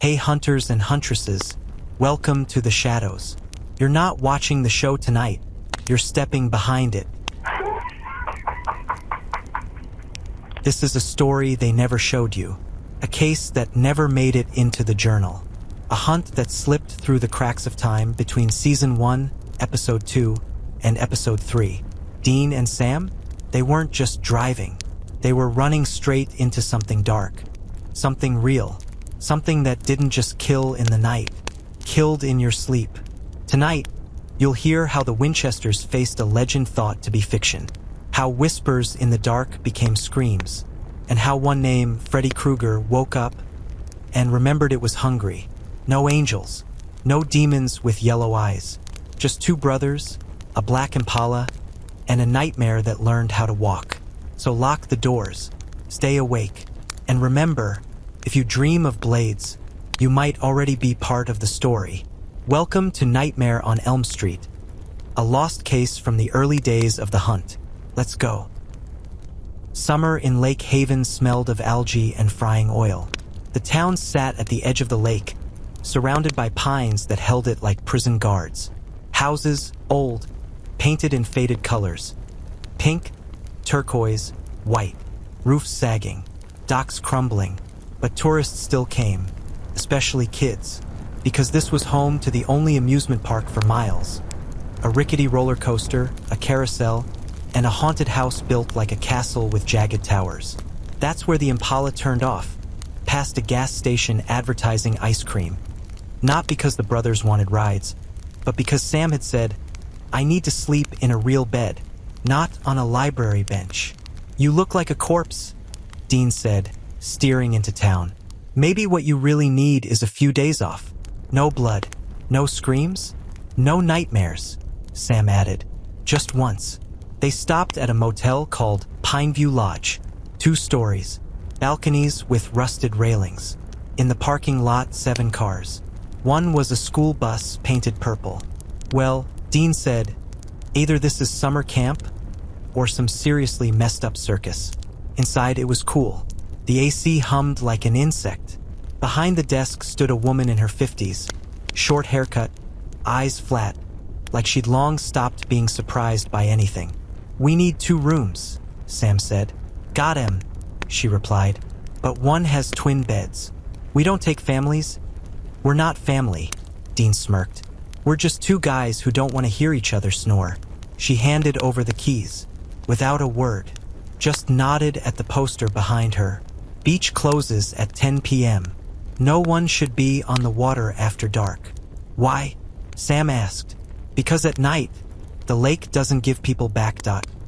Hey hunters and huntresses, welcome to the shadows. You're not watching the show tonight, you're stepping behind it. This is a story they never showed you, a case that never made it into the journal, a hunt that slipped through the cracks of time between Season 1, Episode 2, and Episode 3. Dean and Sam? They weren't just driving. They were running straight into something dark, something real, something that didn't just kill in the night, killed in your sleep. Tonight, you'll hear how the Winchesters faced a legend thought to be fiction, how whispers in the dark became screams, and how one named Freddy Krueger woke up and remembered it was hungry. No angels, no demons with yellow eyes, just two brothers, a black Impala, and a nightmare that learned how to walk. So lock the doors, stay awake, and remember, if you dream of blades, you might already be part of the story. Welcome to Nightmare on Elm Street, a lost case from the early days of the hunt. Let's go. Summer in Lake Haven smelled of algae and frying oil. The town sat at the edge of the lake, surrounded by pines that held it like prison guards. Houses, old, painted in faded colors. Pink, turquoise, white. Roofs sagging, docks crumbling. But tourists still came, especially kids, because this was home to the only amusement park for miles. A rickety roller coaster, a carousel, and a haunted house built like a castle with jagged towers. That's where the Impala turned off, past a gas station advertising ice cream. Not because the brothers wanted rides, but because Sam had said, "I need to sleep in a real bed, not on a library bench." "You look like a corpse," Dean said, steering into town. "Maybe what you really need is a few days off. No blood, no screams, no nightmares," Sam added. Just once. They stopped at a motel called Pineview Lodge. 2 stories, balconies with rusted railings. In the parking lot, 7 cars. One was a school bus painted purple. Well, Dean said, either this is summer camp or some seriously messed up circus. Inside it was cool. The AC hummed like an insect. Behind the desk stood a woman in her 50s, short haircut, eyes flat, like she'd long stopped being surprised by anything. "We need 2 rooms," Sam said. "Got 'em," she replied, "but one has twin beds. We don't take families." "We're not family," Dean smirked. "We're just 2 guys who don't want to hear each other snore." She handed over the keys, without a word, just nodded at the poster behind her. Beach closes at 10 p.m. No one should be on the water after dark. "Why?" Sam asked. "Because at night, the lake doesn't give people back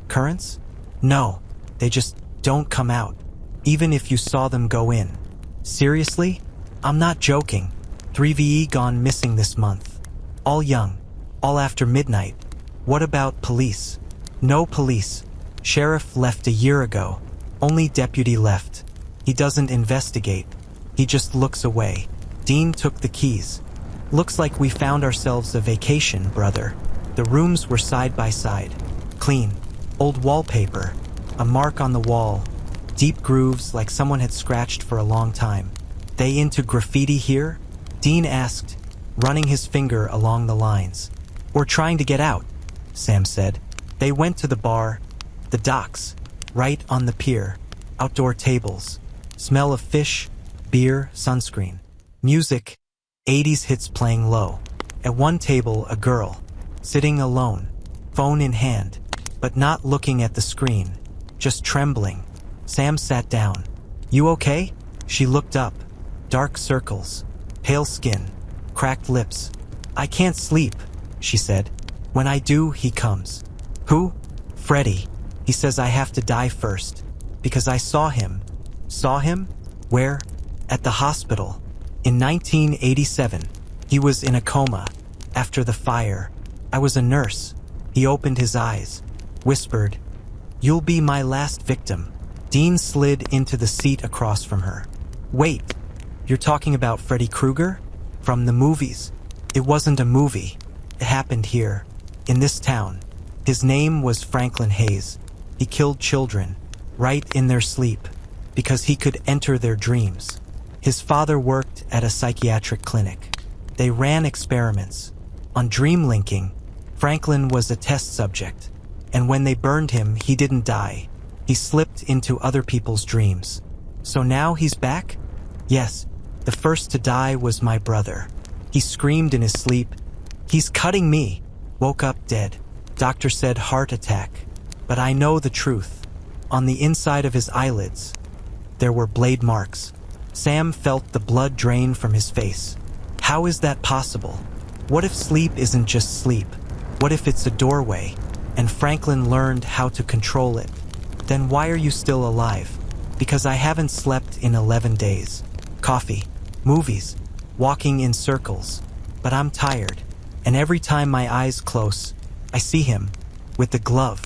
currents? No, they just don't come out, even if you saw them go in." "Seriously? I'm not joking. 3 VE gone missing this month. All young, all after midnight." "What about police?" "No police. Sheriff left a year ago. Only deputy left. He doesn't investigate. He just looks away." Dean took the keys. "Looks like we found ourselves a vacation, brother." The rooms were side by side. Clean. Old wallpaper. A mark on the wall. Deep grooves like someone had scratched for a long time. "They into graffiti here?" Dean asked, running his finger along the lines. "We're trying to get out," Sam said. They went to the bar, the docks, right on the pier. Outdoor tables. Smell of fish, beer, sunscreen. Music, 80s hits playing low. At one table, a girl, sitting alone, phone in hand, but not looking at the screen, just trembling. Sam sat down. "You okay?" She looked up. Dark circles, pale skin, cracked lips. "I can't sleep," she said. "When I do, he comes." "Who?" "Freddy. He says I have to die first, because I saw him." "Saw him? Where?" "At the hospital. In 1987. He was in a coma, after the fire. I was a nurse." He opened his eyes, whispered, "You'll be my last victim." Dean slid into the seat across from her. "Wait, you're talking about Freddy Krueger? From the movies?" "It wasn't a movie. It happened here, in this town. His name was Franklin Hayes. He killed children, right in their sleep, because he could enter their dreams. His father worked at a psychiatric clinic. They ran experiments. On dream linking, Franklin was a test subject, and when they burned him, he didn't die. He slipped into other people's dreams. So now he's back? Yes, the first to die was my brother. He screamed in his sleep, "He's cutting me!" Woke up dead. Doctor said heart attack. But I know the truth. On the inside of his eyelids, there were blade marks. Sam felt the blood drain from his face. How is that possible? What if sleep isn't just sleep? What if it's a doorway, and Franklin learned how to control it? Then why are you still alive? Because I haven't slept in 11 days. Coffee, movies, walking in circles. But I'm tired, and every time my eyes close, I see him, with the glove,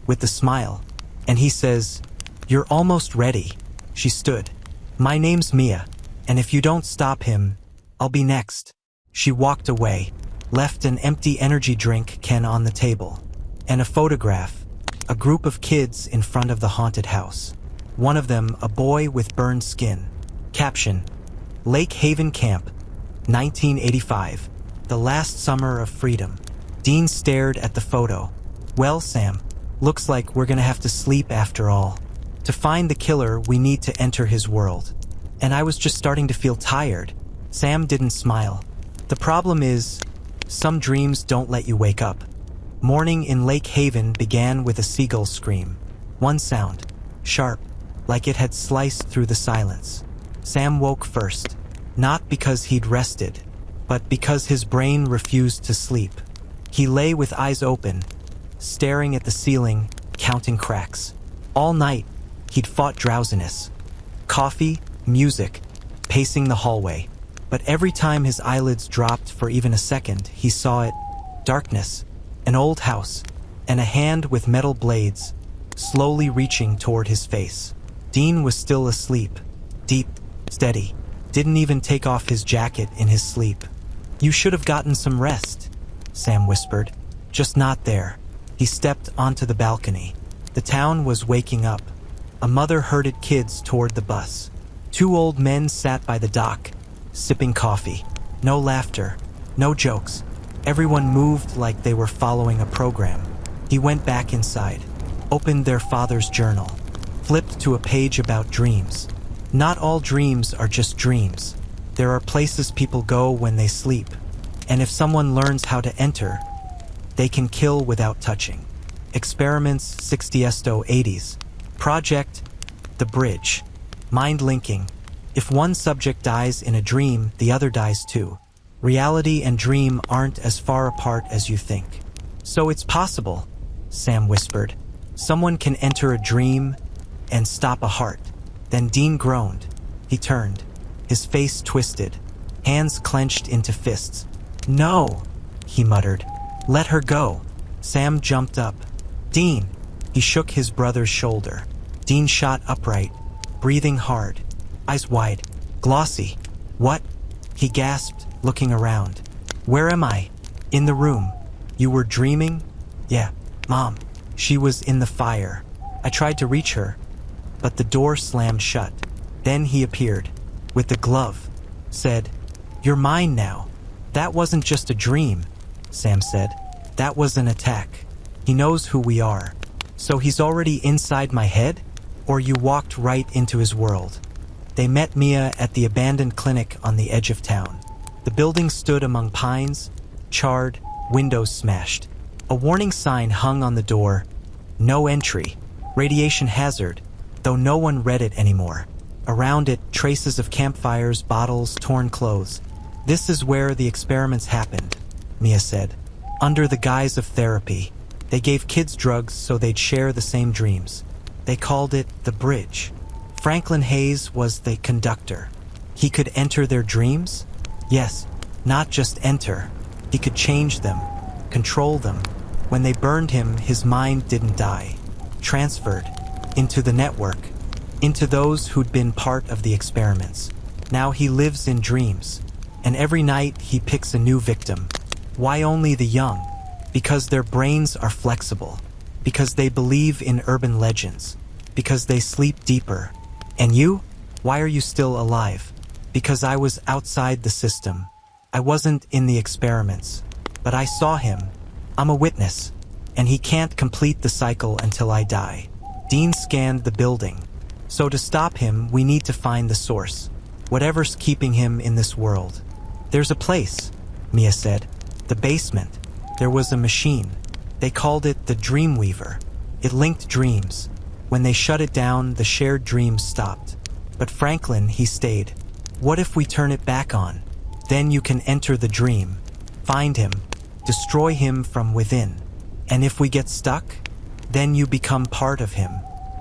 with the smile, and he says, "You're almost ready." She stood. "My name's Mia, and if you don't stop him, I'll be next." She walked away, left an empty energy drink can on the table, and a photograph, a group of kids in front of the haunted house. One of them, a boy with burned skin. Caption: Lake Haven Camp, 1985, the last summer of freedom. Dean stared at the photo. "Well, Sam, looks like we're gonna have to sleep after all. To find the killer, we need to enter his world." And I was just starting to feel tired. Sam didn't smile. "The problem is, some dreams don't let you wake up." Morning in Lake Haven began with a seagull scream. One sound, sharp, like it had sliced through the silence. Sam woke first, not because he'd rested, but because his brain refused to sleep. He lay with eyes open, staring at the ceiling, counting cracks. All night, he'd fought drowsiness. Coffee, music, pacing the hallway. But every time his eyelids dropped for even a second, he saw it. Darkness, an old house, and a hand with metal blades, slowly reaching toward his face. Dean was still asleep, deep, steady, didn't even take off his jacket in his sleep. "You should have gotten some rest," Sam whispered. "Just not there." He stepped onto the balcony. The town was waking up. A mother herded kids toward the bus. Two old men sat by the dock, sipping coffee. No laughter, no jokes. Everyone moved like they were following a program. He went back inside, opened their father's journal, flipped to a page about dreams. Not all dreams are just dreams. There are places people go when they sleep, and if someone learns how to enter, they can kill without touching. Experiments 60s-80s. Project The Bridge. Mind linking. If one subject dies in a dream, the other dies too. Reality and dream aren't as far apart as you think. "So it's possible," Sam whispered. "Someone can enter a dream and stop a heart." Then Dean groaned. He turned, his face twisted, hands clenched into fists. "No," he muttered. "Let her go." Sam jumped up. "Dean!" He shook his brother's shoulder. Dean shot upright, breathing hard, eyes wide, glossy. "What?" he gasped, looking around. "Where am I?" "In the room." "You were dreaming?" "Yeah, Mom. She was in the fire. I tried to reach her, but the door slammed shut. Then he appeared, with the glove, said, "You're mine now." "That wasn't just a dream," Sam said. "That was an attack. He knows who we are. So he's already inside my head? Or you walked right into his world?" They met Mia at the abandoned clinic on the edge of town. The building stood among pines, charred, windows smashed. A warning sign hung on the door, "No entry, radiation hazard," though no one read it anymore. Around it, traces of campfires, bottles, torn clothes. "This is where the experiments happened," Mia said. "Under the guise of therapy. They gave kids drugs so they'd share the same dreams. They called it the bridge. Franklin Hayes was the conductor. He could enter their dreams? Yes, not just enter. He could change them, control them. When they burned him, his mind didn't die. Transferred into the network, into those who'd been part of the experiments. Now he lives in dreams, and every night he picks a new victim. Why only the young? Because their brains are flexible. Because they believe in urban legends. Because they sleep deeper. And you? Why are you still alive? Because I was outside the system. I wasn't in the experiments. But I saw him. I'm a witness. And he can't complete the cycle until I die. Dean scanned the building. So to stop him, we need to find the source. Whatever's keeping him in this world. There's a place, Mia said. The basement. There was a machine. They called it the Dreamweaver. It linked dreams. When they shut it down, the shared dreams stopped. But Franklin, he stayed. What if we turn it back on? Then you can enter the dream. Find him. Destroy him from within. And if we get stuck, then you become part of him.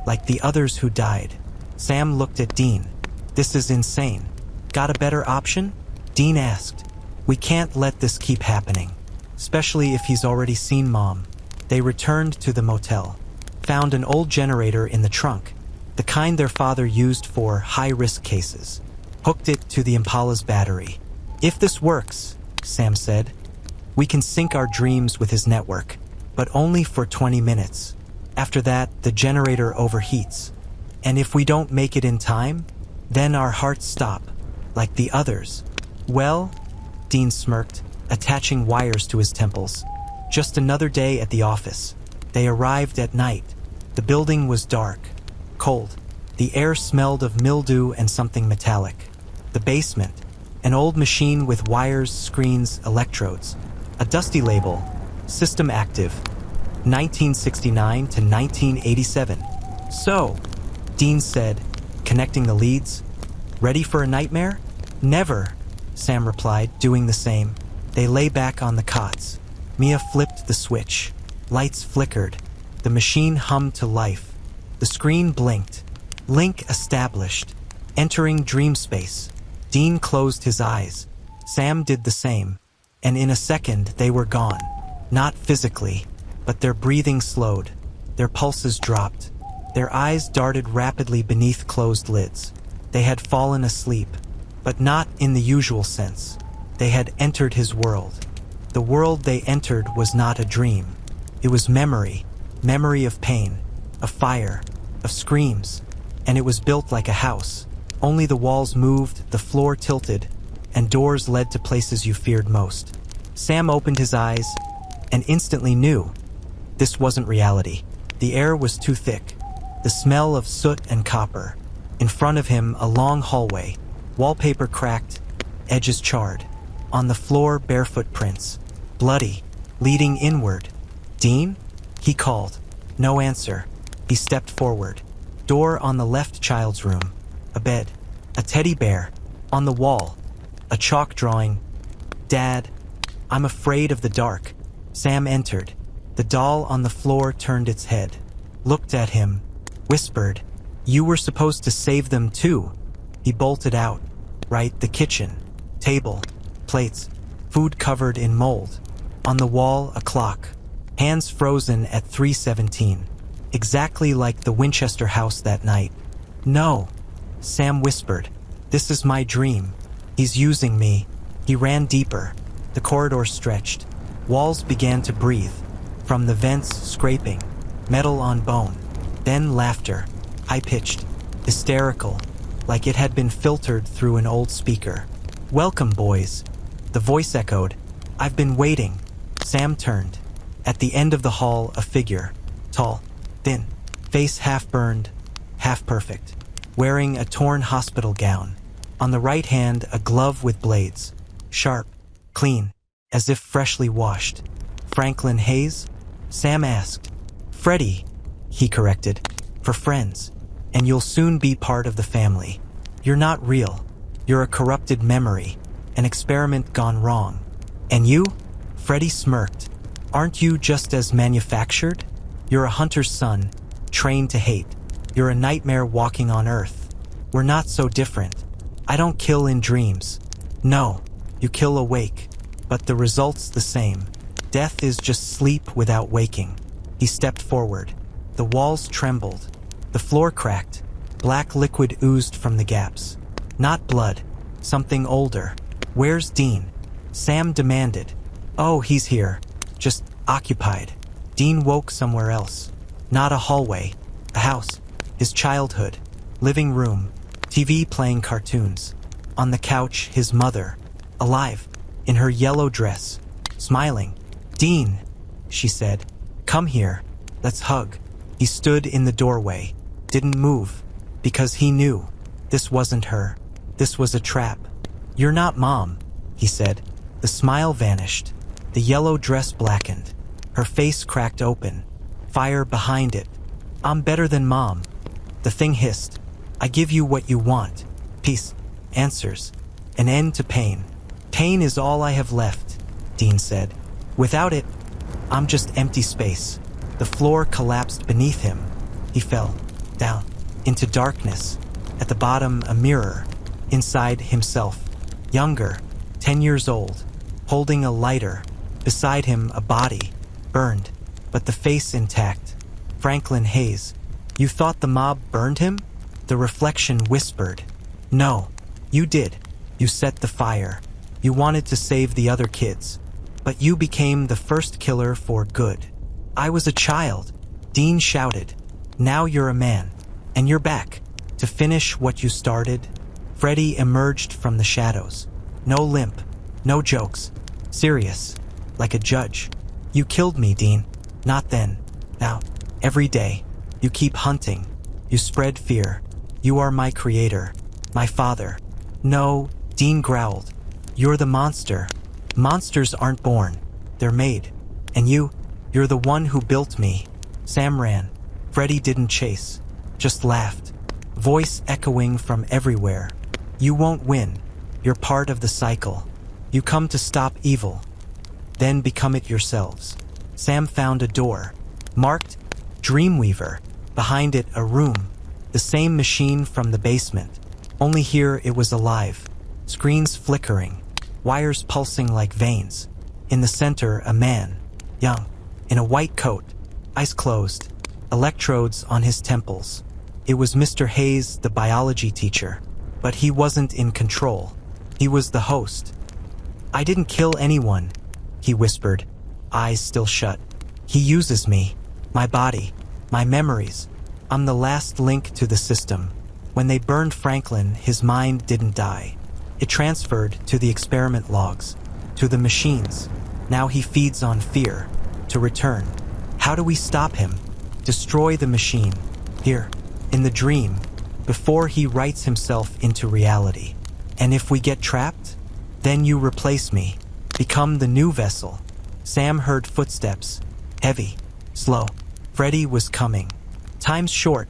Like the others who died. Sam looked at Dean. This is insane. Got a better option? Dean asked. We can't let this keep happening. Especially if he's already seen Mom. They returned to the motel. Found an old generator in the trunk. The kind their father used for high-risk cases. Hooked it to the Impala's battery. If this works, Sam said, we can sync our dreams with his network. But only for 20 minutes. After that, the generator overheats. And if we don't make it in time, then our hearts stop, like the others. Well, Dean smirked, attaching wires to his temples. Just another day at the office. They arrived at night. The building was dark, cold. The air smelled of mildew and something metallic. The basement, an old machine with wires, screens, electrodes. A dusty label, system active, 1969 to 1987. So, Dean said, connecting the leads. Ready for a nightmare? Never, Sam replied, doing the same. They lay back on the cots. Mia flipped the switch. Lights flickered. The machine hummed to life. The screen blinked. Link established. Entering dream space. Dean closed his eyes. Sam did the same. And in a second, they were gone. Not physically, but their breathing slowed. Their pulses dropped. Their eyes darted rapidly beneath closed lids. They had fallen asleep, but not in the usual sense. They had entered his world. The world they entered was not a dream. It was memory. Memory of pain, of fire, of screams. And it was built like a house. Only the walls moved, the floor tilted, and doors led to places you feared most. Sam opened his eyes and instantly knew this wasn't reality. The air was too thick, the smell of soot and copper. In front of him, a long hallway, wallpaper cracked, edges charred. On the floor, bare footprints, bloody, leading inward. Dean? He called. No answer. He stepped forward. Door on the left, child's room. A bed. A teddy bear. On the wall. A chalk drawing. Dad, I'm afraid of the dark. Sam entered. The doll on the floor turned its head. Looked at him. Whispered, you were supposed to save them too. He bolted out. Right, the kitchen. Table. Plates. Food covered in mold. On the wall, a clock. Hands frozen at 3:17. Exactly like the Winchester house that night. No. Sam whispered. This is my dream. He's using me. He ran deeper. The corridor stretched. Walls began to breathe. From the vents, scraping. Metal on bone. Then laughter. High-pitched. Hysterical. Like it had been filtered through an old speaker. Welcome, boys. The voice echoed. I've been waiting. Sam turned. At the end of the hall, a figure. Tall. Thin. Face half-burned. Half-perfect. Wearing a torn hospital gown. On the right hand, a glove with blades. Sharp. Clean. As if freshly washed. Franklin Hayes? Sam asked. Freddy, he corrected. For friends. And you'll soon be part of the family. You're not real. You're a corrupted memory. An experiment gone wrong. And you? Freddy smirked. Aren't you just as manufactured? You're a hunter's son, trained to hate. You're a nightmare walking on Earth. We're not so different. I don't kill in dreams. No, you kill awake. But the result's the same. Death is just sleep without waking. He stepped forward. The walls trembled. The floor cracked. Black liquid oozed from the gaps. Not blood. Something older. Where's Dean? Sam demanded. Oh, he's here. Just occupied. Dean woke somewhere else. Not a hallway. A house. His childhood. Living room. TV playing cartoons. On the couch, his mother, alive, in her yellow dress, smiling. "Dean," she said, "come here, let's hug." He stood in the doorway, didn't move, because he knew this wasn't her. This was a trap. "You're not Mom," he said. The smile vanished. The yellow dress blackened. Her face cracked open. Fire behind it. "I'm better than Mom." The thing hissed. "I give you what you want. Peace. Answers. An end to pain. Pain is all I have left," Dean said. "Without it, I'm just empty space." The floor collapsed beneath him. He fell down into darkness. At the bottom, a mirror. Inside, himself. Younger, 10 years old, holding a lighter. Beside him, a body, burned, but the face intact. Franklin Hayes. "You thought the mob burned him?" The reflection whispered. "No, you did. You set the fire. You wanted to save the other kids. But you became the first killer for good." "I was a child," Dean shouted. "Now you're a man. And you're back. To finish what you started." Freddy emerged from the shadows. No limp, no jokes. Serious, like a judge. "You killed me, Dean. Not then. Now. Every day. You keep hunting. You spread fear. You are my creator. My father." "No," Dean growled. "You're the monster. Monsters aren't born. They're made. And you're the one who built me." Sam ran. Freddy didn't chase. Just laughed. Voice echoing from everywhere. "You won't win. You're part of the cycle. You come to stop evil. Then become it yourselves." Sam found a door. Marked Dreamweaver. Behind it, a room. The same machine from the basement. Only here it was alive. Screens flickering. Wires pulsing like veins. In the center, a man. Young. In a white coat. Eyes closed. Electrodes on his temples. It was Mr. Hayes, the biology teacher. But he wasn't in control. He was the host. "I didn't kill anyone," he whispered, eyes still shut. "He uses me. My body. My memories. I'm the last link to the system. When they burned Franklin, his mind didn't die. It transferred to the experiment logs, to the machines. Now he feeds on fear. To return. How do we stop him? Destroy the machine. Here, in the dream, before he writes himself into reality. And if we get trapped, then you replace me. Become the new vessel." Sam heard footsteps. Heavy. Slow. Freddy was coming. "Time's short,"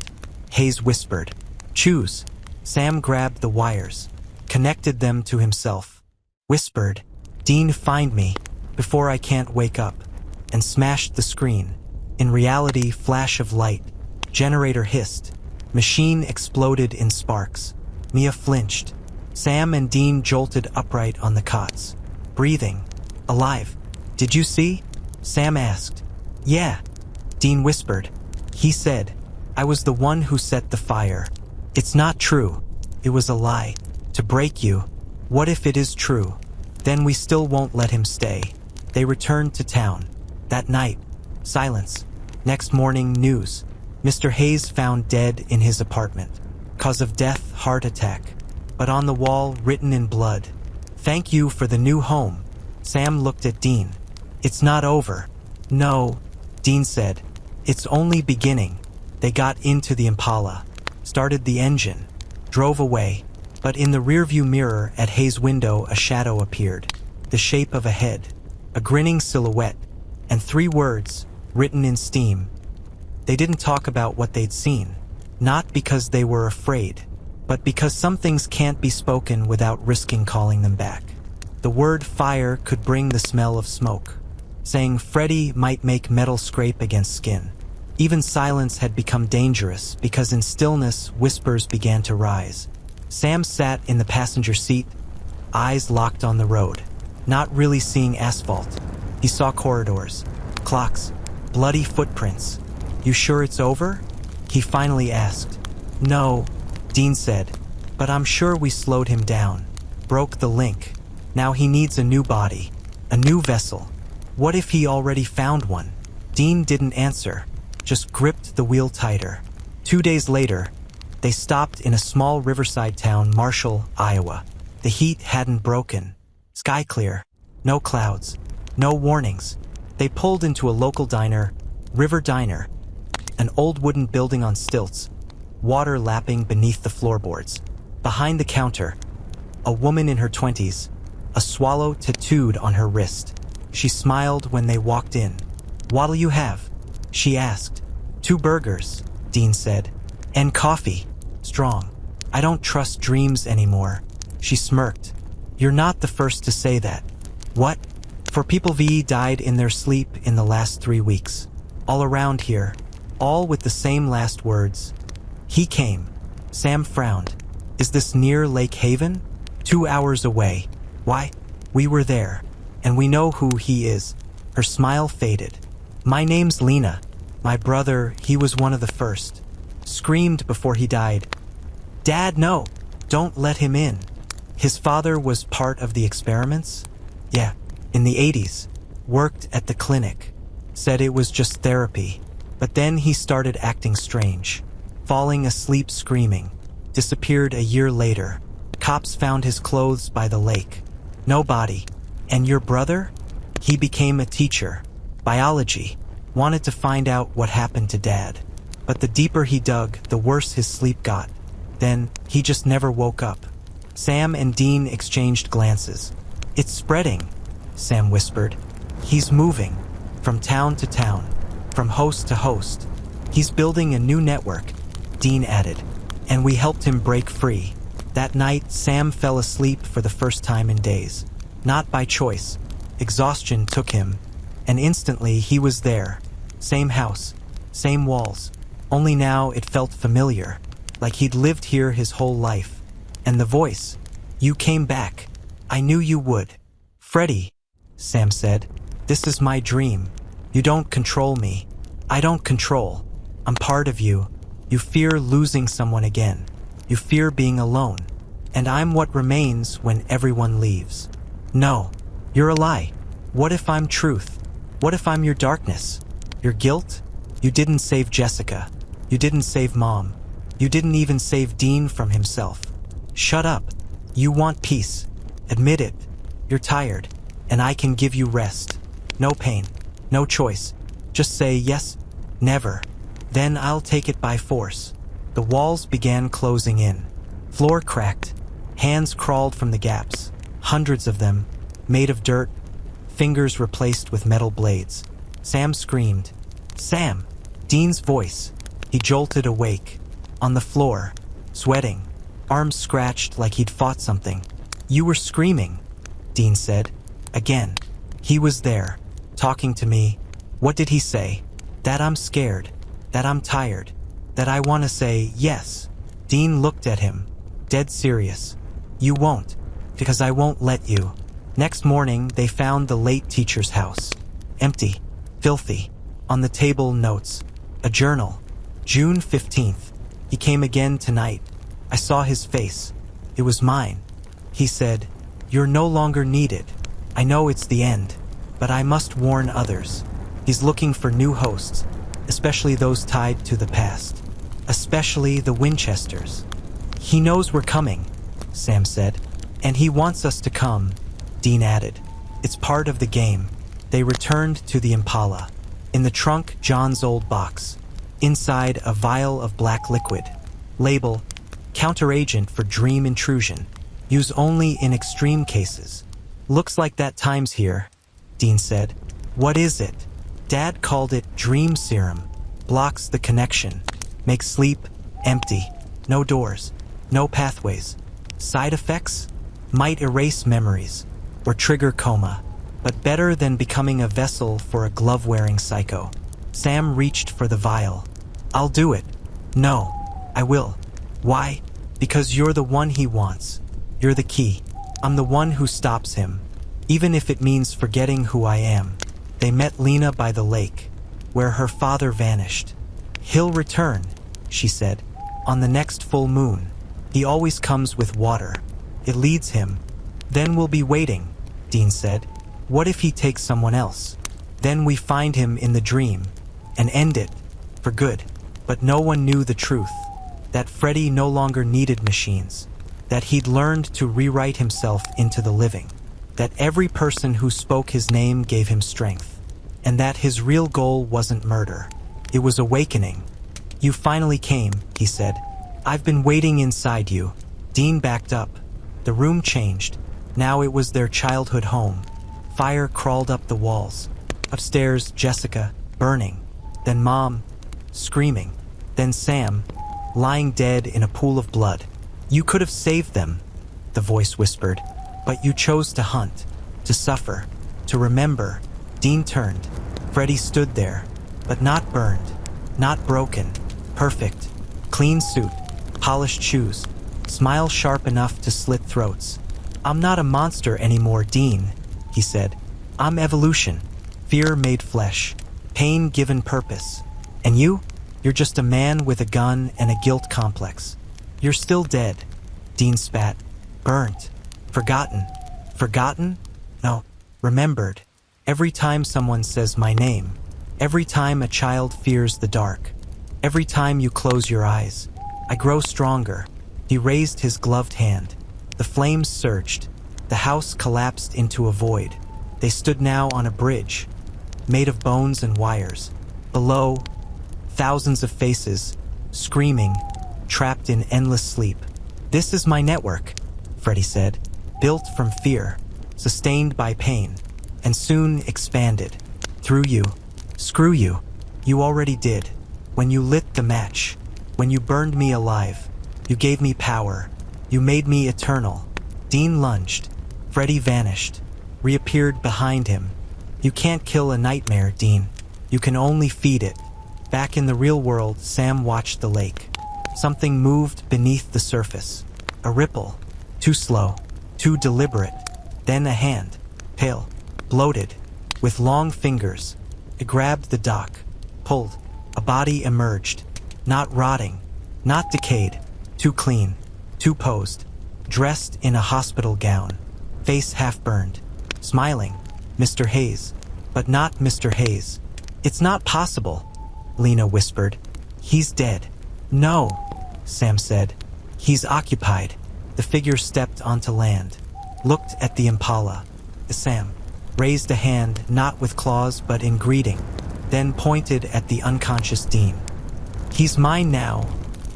Hayes whispered. "Choose." Sam grabbed the wires. Connected them to himself. Whispered, "Dean, find me, before I can't wake up." And smashed the screen. In reality, flash of light. Generator hissed. Machine exploded in sparks. Mia flinched. Sam and Dean jolted upright on the cots. Breathing. Alive. "Did you see?" Sam asked. "Yeah," Dean whispered. He said, "I was the one who set the fire. It's not true. It was a lie. To break you. What if it is true? Then we still won't let him stay." They returned to town. That night, silence. Next morning, news. Mr. Hayes found dead in his apartment. Cause of death, heart attack. But on the wall, written in blood, "Thank you for the new home." Sam looked at Dean. "It's not over." "No," Dean said. "It's only beginning." They got into the Impala, started the engine, drove away. But in the rearview mirror at Hayes' window, a shadow appeared. The shape of a head, a grinning silhouette, and 3 words, written in steam. They didn't talk about what they'd seen, not because they were afraid, but because some things can't be spoken without risking calling them back. The word fire could bring the smell of smoke. Saying Freddy might make metal scrape against skin. Even silence had become dangerous because in stillness, whispers began to rise. Sam sat in the passenger seat, eyes locked on the road, not really seeing asphalt. He saw corridors, clocks, bloody footprints. "You sure it's over?" he finally asked. "No," Dean said, "but I'm sure we slowed him down. Broke the link. Now he needs a new body, a new vessel. What if he already found one?" Dean didn't answer, just gripped the wheel tighter. 2 days later, they stopped in a small riverside town, Marshall, Iowa. The heat hadn't broken. Sky clear. No clouds. No warnings. They pulled into a local diner, River Diner, an old wooden building on stilts, water lapping beneath the floorboards. Behind the counter, a woman in her 20s, a swallow tattooed on her wrist. She smiled when they walked in. "What'll you have?" she asked. "2 burgers, Dean said. "And coffee. Strong. I don't trust dreams anymore." She smirked. "You're not the first to say that." "What?" "For people VE died in their sleep in the last 3 weeks. All around here. All with the same last words. He came." Sam frowned. "Is this near Lake Haven?" 2 hours away." "Why? We were there. And we know who he is." Her smile faded. "My name's Lena. My brother, he was one of the first. Screamed before he died. 'Dad, no! Don't let him in!' His father was part of the experiments? Yeah, in the 80s. Worked at the clinic. Said it was just therapy. But then he started acting strange. Falling asleep screaming. Disappeared a year later. Cops found his clothes by the lake. No body. And your brother? He became a teacher. Biology. Wanted to find out what happened to Dad. But the deeper he dug, the worse his sleep got. Then, he just never woke up." Sam and Dean exchanged glances. "It's spreading," Sam whispered. "He's moving. From town to town. From host to host. He's building a new network," Dean added. "And we helped him break free." That night, Sam fell asleep for the first time in days. Not by choice. Exhaustion took him. And instantly, he was there. Same house. Same walls. Only now it felt familiar. Like he'd lived here his whole life. And the voice. "You came back. I knew you would." "Freddy," Sam said. "This is my dream. You don't control me. I don't control. I'm part of you. You fear losing someone again. You fear being alone. And I'm what remains when everyone leaves." "No, you're a lie. What if I'm truth? What if I'm your darkness? Your guilt? You didn't save Jessica. You didn't save Mom. You didn't even save Dean from himself. Shut up. You want peace. Admit it. You're tired. And I can give you rest. No pain. No choice. Just say yes, never. Then I'll take it by force." The walls began closing in. Floor cracked. Hands crawled from the gaps. Hundreds of them, made of dirt, fingers replaced with metal blades. Sam screamed. "Sam!" Dean's voice. He jolted awake. On the floor, sweating, arms scratched like he'd fought something. "You were screaming," Dean said. Again. He was there, talking to me. What did he say? That I'm scared. That I'm tired. That I want to say yes. Dean looked at him, dead serious. "You won't, because I won't let you." Next morning, they found the late teacher's house. Empty. Filthy. On the table, notes. A journal. June 15th. He came again tonight. I saw his face. It was mine. He said, "You're no longer needed. I know it's the end, but I must warn others." He's looking for new hosts, especially those tied to the past. Especially the Winchesters. "He knows we're coming," Sam said. "And he wants us to come," Dean added. "It's part of the game." They returned to the Impala. In the trunk, John's old box. Inside, a vial of black liquid. Label, counteragent for dream intrusion. Use only in extreme cases. "Looks like that time's here," Dean said. "What is it?" Dad called it dream serum. Blocks the connection. Makes sleep empty. No doors. No pathways. Side effects? Might erase memories. Or trigger coma. But better than becoming a vessel for a glove-wearing psycho. Sam reached for the vial. "I'll do it." "No, I will." "Why?" "Because you're the one he wants. You're the key. I'm the one who stops him. Even if it means forgetting who I am." They met Lena by the lake, where her father vanished. "He'll return," she said, "on the next full moon. He always comes with water. It leads him. Then we'll be waiting," Dean said. "What if he takes someone else? Then we find him in the dream and end it for good." But no one knew the truth, that Freddy no longer needed machines. that he'd learned to rewrite himself into the living, that every person who spoke his name gave him strength, and that his real goal wasn't murder. It was awakening. "You finally came," he said. "I've been waiting inside you." Dean backed up. The room changed. Now it was their childhood home. Fire crawled up the walls. Upstairs, Jessica, burning. Then Mom, screaming. Then Sam, lying dead in a pool of blood. "You could have saved them," the voice whispered, "but you chose to hunt, to suffer, to remember." Dean turned. Freddy stood there, but not burned, not broken, perfect. Clean suit, polished shoes, smile sharp enough to slit throats. "I'm not a monster anymore, Dean," he said. "I'm evolution. Fear made flesh. Pain given purpose. And you're just a man with a gun and a guilt complex. You're still dead." Dean spat. "Burnt. Forgotten. Forgotten? No, remembered. Every time someone says my name. Every time a child fears the dark. Every time you close your eyes. I grow stronger." He raised his gloved hand. The flames surged. The house collapsed into a void. They stood now on a bridge, made of bones and wires. Below, thousands of faces, screaming, trapped in endless sleep. "This is my network," Freddy said, "built from fear, sustained by pain, and soon expanded. Through you. Screw you. You already did. When you lit the match, when you burned me alive, you gave me power. You made me eternal." Dean lunged. Freddy vanished, reappeared behind him. "You can't kill a nightmare, Dean. You can only feed it." Back in the real world, Sam watched the lake. Something moved beneath the surface. A ripple. Too slow, too deliberate. Then a hand, pale, bloated, with long fingers. It grabbed the dock, pulled. A body emerged. Not rotting, not decayed. Too clean, too posed. Dressed in a hospital gown. Face half burned. Smiling. Mr. Hayes. But not Mr. Hayes. "It's not possible," Lena whispered. "He's dead." "No," Sam said. "He's occupied." The figure stepped onto land, looked at the Impala. Sam raised a hand, not with claws but in greeting, then pointed at the unconscious Dean. "He's mine now,"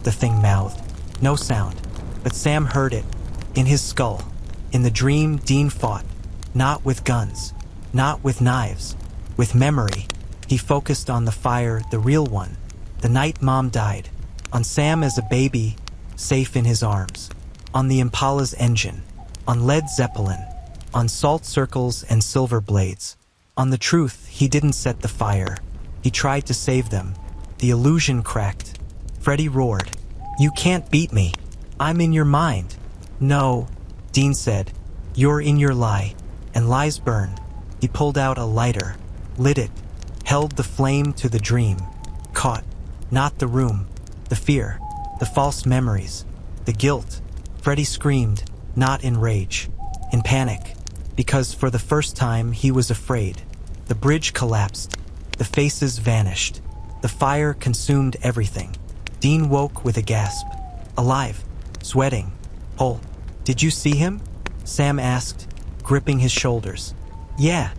the thing mouthed. No sound, but Sam heard it, in his skull. In the dream, Dean fought, not with guns, not with knives, with memory. He focused on the fire, the real one, the night Mom died, on Sam as a baby, safe in his arms, on the Impala's engine, on Led Zeppelin, on salt circles and silver blades, on the truth he didn't set the fire. He tried to save them. The illusion cracked. Freddy roared. "You can't beat me. I'm in your mind." "No," Dean said. "You're in your lie, and lies burn." He pulled out a lighter, lit it, held the flame to the dream. Caught. Not the room. The fear. The false memories. The guilt. Freddy screamed, not in rage. In panic. Because for the first time he was afraid. The bridge collapsed. The faces vanished. The fire consumed everything. Dean woke with a gasp. Alive. Sweating. "Oh, did you see him?" Sam asked, gripping his shoulders. "Yeah,"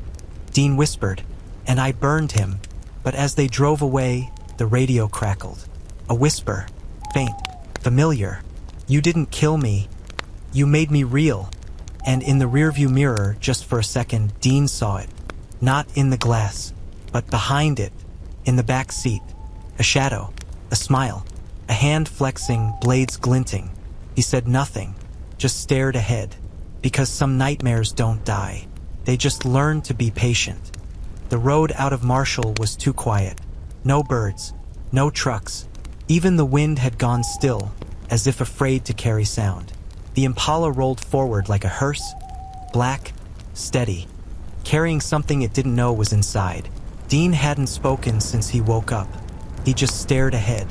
Dean whispered, "and I burned him." But as they drove away, the radio crackled. A whisper, faint, familiar. "You didn't kill me. You made me real." And in the rearview mirror, just for a second, Dean saw it. Not in the glass, but behind it, in the back seat. A shadow, a smile, a hand flexing, blades glinting. He said nothing, just stared ahead. Because some nightmares don't die. They just learn to be patient. The road out of Marshall was too quiet. No birds, no trucks. Even the wind had gone still, as if afraid to carry sound. The Impala rolled forward like a hearse, black, steady, carrying something it didn't know was inside. Dean hadn't spoken since he woke up. He just stared ahead,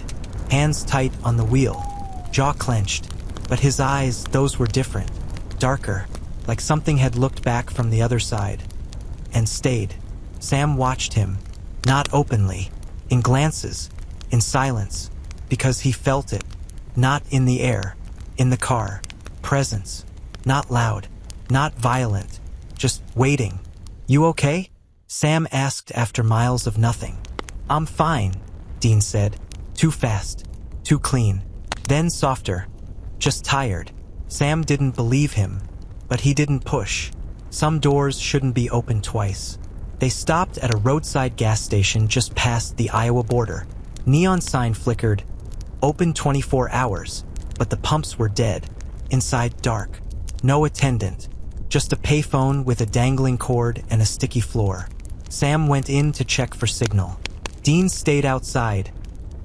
hands tight on the wheel, jaw clenched. But his eyes, those were different, darker, like something had looked back from the other side. And stayed. Sam watched him, not openly, in glances, in silence, because he felt it, not in the air, in the car. presence. Not loud, not violent, just waiting. You okay? Sam asked after miles of nothing. I'm fine, Dean said. Too fast, too clean. Then softer, just tired. Sam didn't believe him, but he didn't push. Some doors shouldn't be opened twice. They stopped at a roadside gas station just past the Iowa border. Neon sign flickered, open 24 hours, but the pumps were dead. Inside dark. No attendant. Just a payphone with a dangling cord and a sticky floor. Sam went in to check for signal. Dean stayed outside,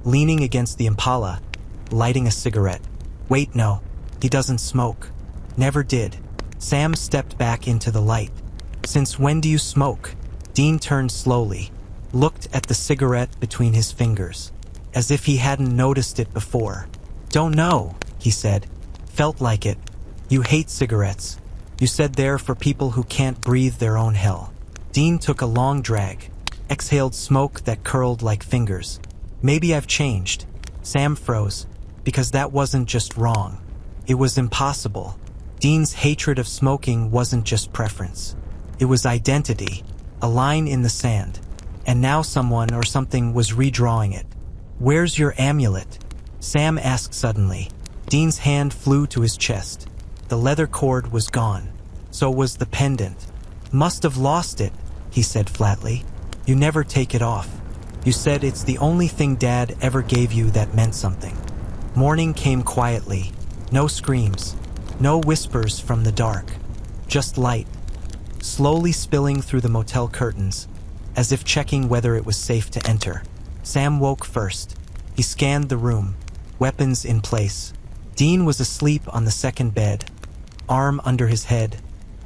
leaning against the Impala, lighting a cigarette. Wait, no, he doesn't smoke. Never did. Sam stepped back into the light. Since when do you smoke? Dean turned slowly, looked at the cigarette between his fingers, as if he hadn't noticed it before. Don't know, he said. Felt like it. You hate cigarettes. You said they're for people who can't breathe their own hell. Dean took a long drag, exhaled smoke that curled like fingers. Maybe I've changed. Sam froze, because that wasn't just wrong. It was impossible. Dean's hatred of smoking wasn't just preference. It was identity, a line in the sand. And now someone or something was redrawing it. Where's your amulet? Sam asked suddenly. Dean's hand flew to his chest. The leather cord was gone. So was the pendant. Must have lost it, he said flatly. You never take it off. You said it's the only thing Dad ever gave you that meant something. Morning came quietly. No screams. No whispers from the dark. Just light. Slowly spilling through the motel curtains, as if checking whether it was safe to enter. Sam woke first. He scanned the room, weapons in place. Dean was asleep on the second bed, arm under his head,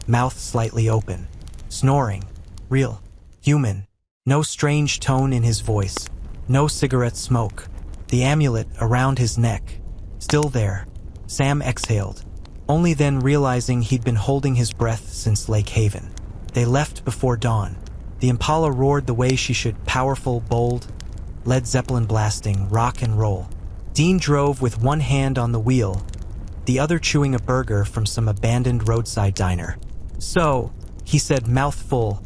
mouth slightly open, snoring, real, human. No strange tone in his voice, no cigarette smoke. The amulet around his neck, still there. Sam exhaled, only then realizing he'd been holding his breath since Lake Haven. They left before dawn. The Impala roared the way she should, powerful, bold, Led Zeppelin blasting, rock and roll. Dean drove with one hand on the wheel, the other chewing a burger from some abandoned roadside diner. So, he said, mouth full,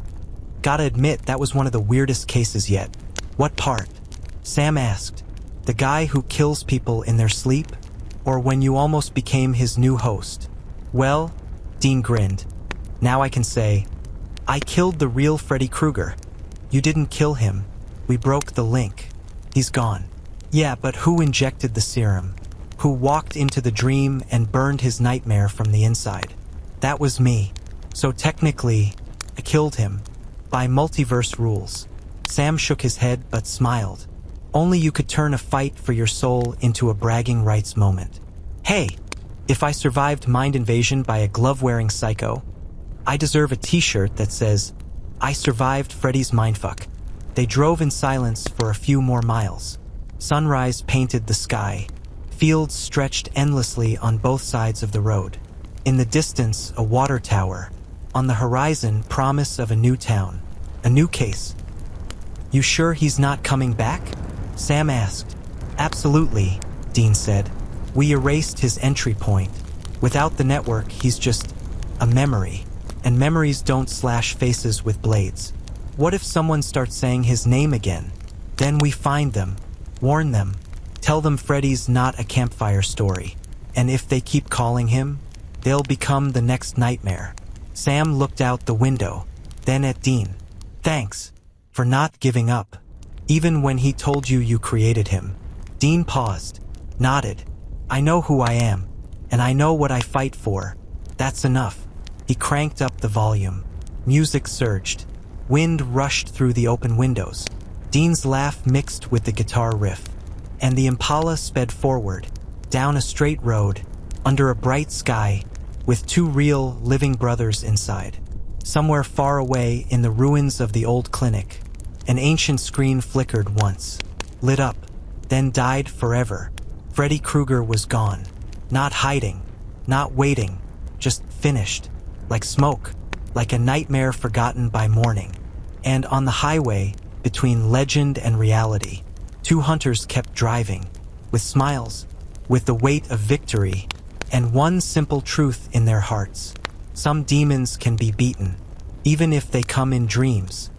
gotta admit that was one of the weirdest cases yet. What part? Sam asked. The guy who kills people in their sleep? Or when you almost became his new host? Well, Dean grinned. Now I can say, I killed the real Freddy Krueger. You didn't kill him. We broke the link. He's gone. Yeah, but who injected the serum? Who walked into the dream and burned his nightmare from the inside? That was me. So technically, I killed him. By multiverse rules. Sam shook his head but smiled. Only you could turn a fight for your soul into a bragging rights moment. Hey, if I survived mind invasion by a glove-wearing psycho, I deserve a t-shirt that says, I survived Freddy's mindfuck. They drove in silence for a few more miles. Sunrise painted the sky. Fields stretched endlessly on both sides of the road. In the distance, a water tower. On the horizon, promise of a new town. A new case. You sure he's not coming back? Sam asked. Absolutely, Dean said. We erased his entry point. Without the network, he's just a memory. And memories don't slash faces with blades. What if someone starts saying his name again? Then we find them, warn them, tell them Freddy's not a campfire story. And if they keep calling him, they'll become the next nightmare. Sam looked out the window, then at Dean. Thanks for not giving up. Even when he told you you created him. Dean paused, nodded. I know who I am, and I know what I fight for. That's enough. He cranked up the volume. Music surged. Wind rushed through the open windows. Dean's laugh mixed with the guitar riff. And the Impala sped forward, down a straight road, under a bright sky, with two real, living brothers inside. Somewhere far away in the ruins of the old clinic, an ancient screen flickered once, lit up, then died forever. Freddy Krueger was gone. Not hiding, not waiting, just finished. Like smoke, like a nightmare forgotten by morning. And on the highway, between legend and reality, two hunters kept driving, with smiles, with the weight of victory, and one simple truth in their hearts. Some demons can be beaten, even if they come in dreams.